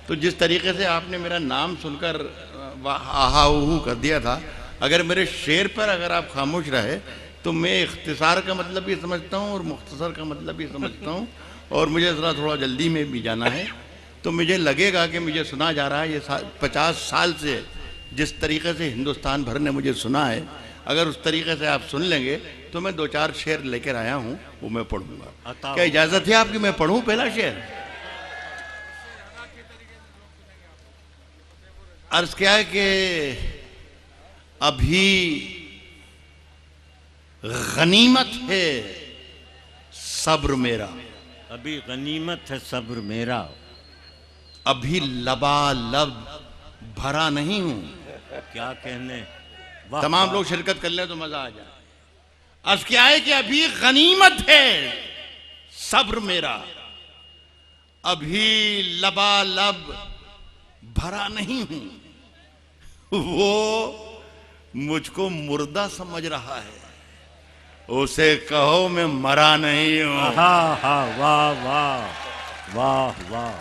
तो जिस तरीके से आपने मेरा नाम सुनकर आहा उहू कर दिया था, अगर मेरे शेर पर अगर आप खामोश रहे तो मैं इख्तिसार का मतलब भी समझता हूँ और मुख्तसर का मतलब भी समझता हूँ, और मुझे ज़रा थोड़ा जल्दी में भी जाना है। तो मुझे लगेगा कि मुझे सुना जा रहा है, ये 50 साल से जिस तरीके से हिंदुस्तान भर ने मुझे सुना है, अगर उस तरीके से आप सुन लेंगे तो मैं 2-4 शेर लेकर आया हूँ, वो मैं पढ़ूंगा। क्या इजाज़त है आपकी, मैं पढ़ूँ पहला शेर? अर्ज क्या है कि अभी गनीमत है सब्र मेरा, अभी गनीमत है सब्र मेरा, अभी लबालब भरा नहीं हूं। क्या कहने, तमाम लोग शिरकत कर ले तो मजा आ जाए। अर्ज क्या है कि अभी गनीमत है सब्र मेरा, अभी लबालब भरा नहीं हूं। वो मुझको मुर्दा समझ रहा है, उसे कहो मैं मरा नहीं हूं। वाह वाह वाह वाह।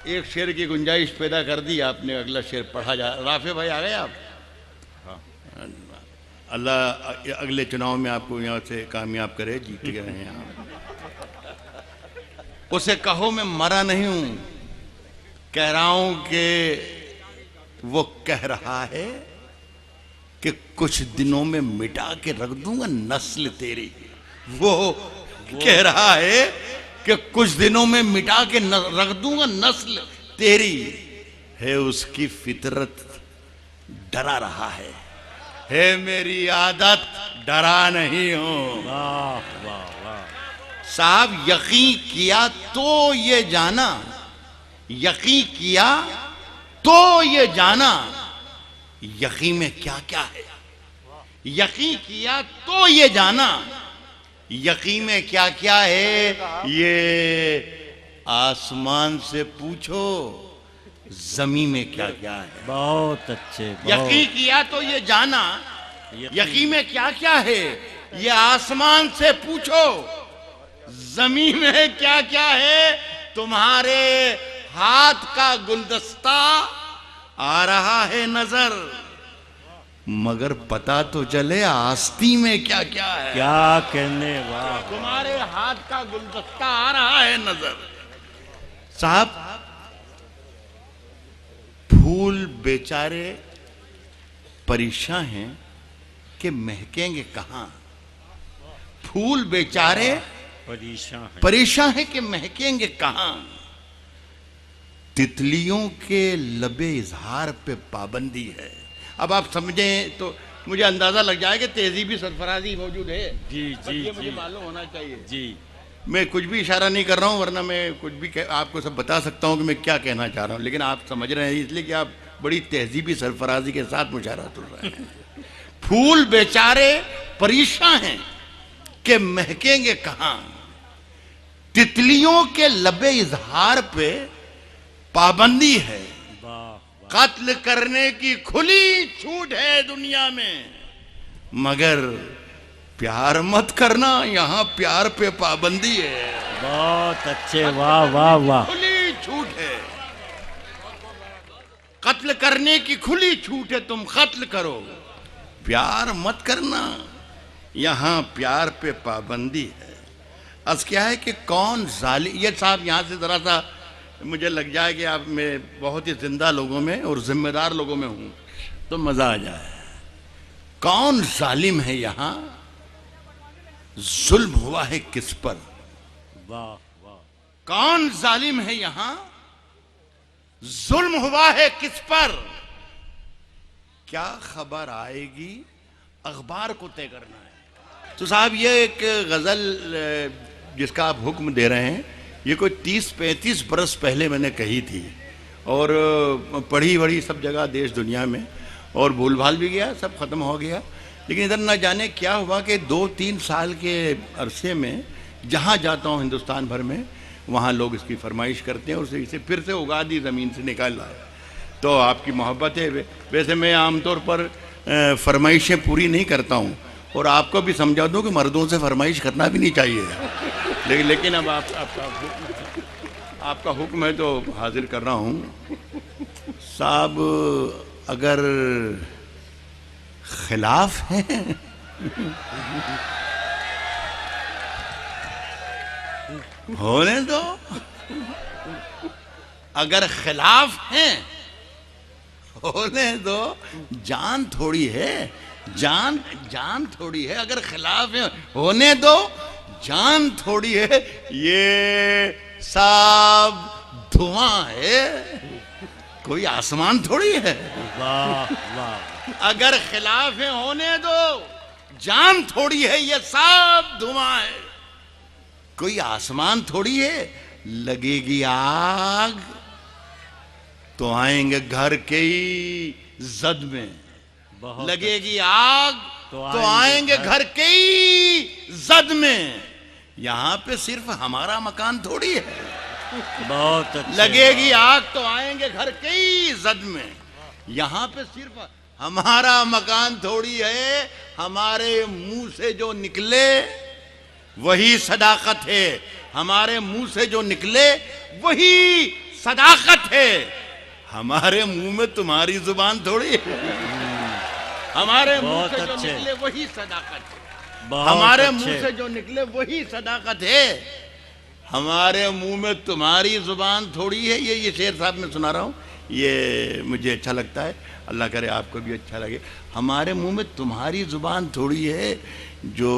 एक शेर की गुंजाइश पैदा कर दी आपने, अगला शेर पढ़ा जा। राफे भाई आ गए आप? अल्लाह अगले चुनाव में आपको यहाँ से कामयाब करे, जीत गए हैं आप। उसे कहो मैं मरा नहीं हूं, कह रहा हूं कि वो कह रहा है कि कुछ दिनों में मिटा के रख दूंगा नस्ल तेरी। वो कह रहा है कि कुछ दिनों में मिटा के रख दूंगा नस्ल तेरी, है उसकी फितरत डरा रहा है मेरी आदत डरा नहीं हूं। वाह वाह वाह। साहब यकीन किया तो ये जाना, यकीन किया तो ये जाना, यकीन में क्या क्या है। यकीन किया तो ये जाना, यकीन में क्या क्या है। ये आसमान से पूछो जमीन में क्या क्या है। बहुत अच्छे। यकीन किया तो ये जाना, यकीन में क्या क्या है। ये आसमान से पूछो जमीन में क्या क्या है। तुम्हारे हाथ का गुलदस्ता आ रहा है नजर, मगर पता तो चले आस्ती में क्या क्या है। क्या कहने, वाह। तुम्हारे हाथ का गुलदस्ता आ रहा है नजर। साहब फूल बेचारे परेशान हैं कि महकेंगे कहां। फूल बेचारे परेशान हैं कि महकेंगे कहां। तितलियों के लबे इजहार पे पाबंदी है। अब आप समझें तो मुझे अंदाजा लग जाए कि तहजीबी सरफराजी मौजूद है। जी जी ये जी, मुझे मालूम होना चाहिए जी। मैं कुछ भी इशारा नहीं कर रहा हूं, वरना मैं कुछ भी आपको सब बता सकता हूं कि मैं क्या कहना चाह रहा हूं, लेकिन आप समझ रहे हैं इसलिए कि आप बड़ी तहजीबी सरफराजी के साथ मुशारा कर रहे हैं। फूल बेचारे परेशान हैं कि महकेंगे कहां। तितलियों के लबे इजहार पे पाबंदी है। कत्ल करने की खुली छूट है दुनिया में, मगर प्यार मत करना, यहां प्यार पे पाबंदी है। बहुत अच्छे, वाह वाह वाह। खुली छूट है, कत्ल करने की खुली छूट है, तुम कत्ल करो, प्यार मत करना, यहां प्यार पे पाबंदी है। आज क्या है कि कौन जालिम, ये साहब यहां से जरा सा मुझे लग जाए कि आप मैं बहुत ही जिंदा लोगों में और जिम्मेदार लोगों में हूं तो मजा आ जाए। कौन जालिम है यहां, जुल्म हुआ है किस पर। वाह वाह। कौन जालिम है यहां, जुल्म हुआ है किस पर। क्या खबर आएगी अखबार को तय करना है। तो साहब ये एक गजल जिसका आप हुक्म दे रहे हैं, ये कोई 30-35 बरस पहले मैंने कही थी और पढ़ी वढ़ी सब जगह देश दुनिया में, और भूल भाल भी गया, सब खत्म हो गया। लेकिन इधर ना जाने क्या हुआ कि 2-3 साल के अरसे में जहाँ जाता हूँ हिंदुस्तान भर में, वहाँ लोग इसकी फरमाइश करते हैं और इसे फिर से उगा दी, ज़मीन से निकाल लाए। तो आपकी मोहब्बत है। वैसे मैं आमतौर पर फरमाइशें पूरी नहीं करता हूँ, और आपको भी समझा दूँ कि मर्दों से फरमाइश करना भी नहीं चाहिए, लेकिन अब आपका आपका हुक्म है तो हाजिर कर रहा हूं साहब। अगर खिलाफ है होने दो, अगर खिलाफ हैं होने दो। जान थोड़ी है, जान थोड़ी है। अगर खिलाफ है होने दो, जान थोड़ी है। ये सब धुआं है, कोई आसमान थोड़ी है। वाह वाह। अगर खिलाफ है होने दो, जान थोड़ी है। ये सब धुआं है, कोई आसमान थोड़ी है। लगेगी आग तो आएंगे घर के ही जद में। बहुत लगेगी आग तो तो आएंगे घर के ही जद में। यहां पे सिर्फ हमारा मकान थोड़ी है। बहुत अच्छे। लगेगी आग तो आएंगे घर के ही जद में। यहां पे सिर्फ हमारा मकान थोड़ी है। हमारे मुंह से जो निकले वही सदाकत है। हमारे मुंह से जो निकले वही सदाकत है। हमारे मुंह में तुम्हारी जुबान थोड़ी है। हमारे मुंह से जो निकले वही सदाकत है। हमारे मुंह से जो निकले वही सदाकत है। हमारे मुंह में तुम्हारी जुबान थोड़ी है। ये शेर साहब मैं सुना रहा हूँ, ये मुझे अच्छा लगता है। अल्लाह करे आपको भी अच्छा लगे। हमारे मुंह में तुम्हारी जुबान थोड़ी है। जो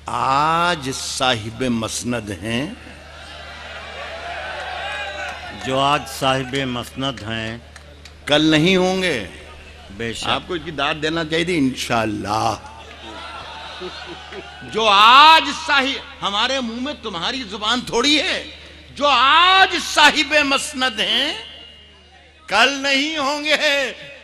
आज साहिब मसनद हैं, जो आज साहिब मसनद हैं, कल नहीं होंगे। बेशक आपको इसकी दाद देना चाहिए थी इंशाअल्लाह। जो आज साहिब, हमारे मुंह में तुम्हारी जुबान थोड़ी है। जो आज साहिब मसनद हैं, कल नहीं होंगे।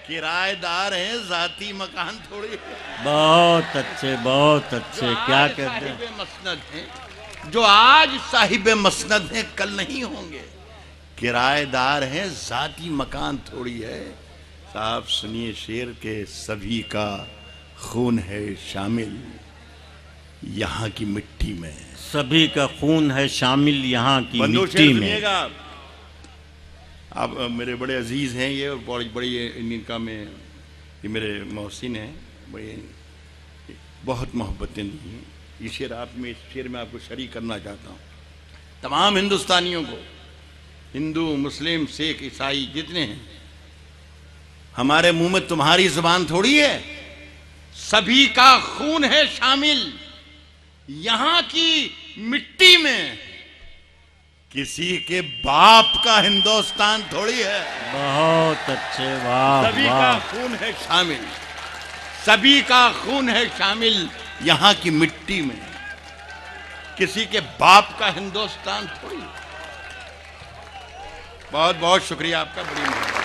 किराएदार हैं, जाती मकान थोड़ी है। बहुत अच्छे, बहुत अच्छे। क्या कहते हैं? साहिब मसनद हैं, जो आज साहिब मसनद हैं, कल नहीं होंगे। किराएदार हैं, जाती मकान थोड़ी है। साहब सुनिए शेर के, सभी का खून है शामिल यहाँ की मिट्टी में। सभी का खून है शामिल यहाँ की मिट्टी में। आप मेरे बड़े अजीज हैं ये, बड़ी बड़ी इनका में, ये मेरे मोहसिन हैं, बड़े बहुत मोहब्बतें दी हैं। ये शेर आप में, इस शेर में आपको शरीक करना चाहता हूँ। तमाम हिंदुस्तानियों को, हिंदू मुस्लिम सिख ईसाई जितने हैं, हमारे मुंह में तुम्हारी जुबान थोड़ी है। सभी का खून है शामिल यहां की मिट्टी में। किसी के बाप का हिंदुस्तान थोड़ी है। बहुत अच्छे, वाह। सभी का खून है शामिल, सभी का खून है शामिल यहां की मिट्टी में। किसी के बाप का हिंदुस्तान थोड़ी। बहुत बहुत शुक्रिया आपका, बड़ी मेहरबानी।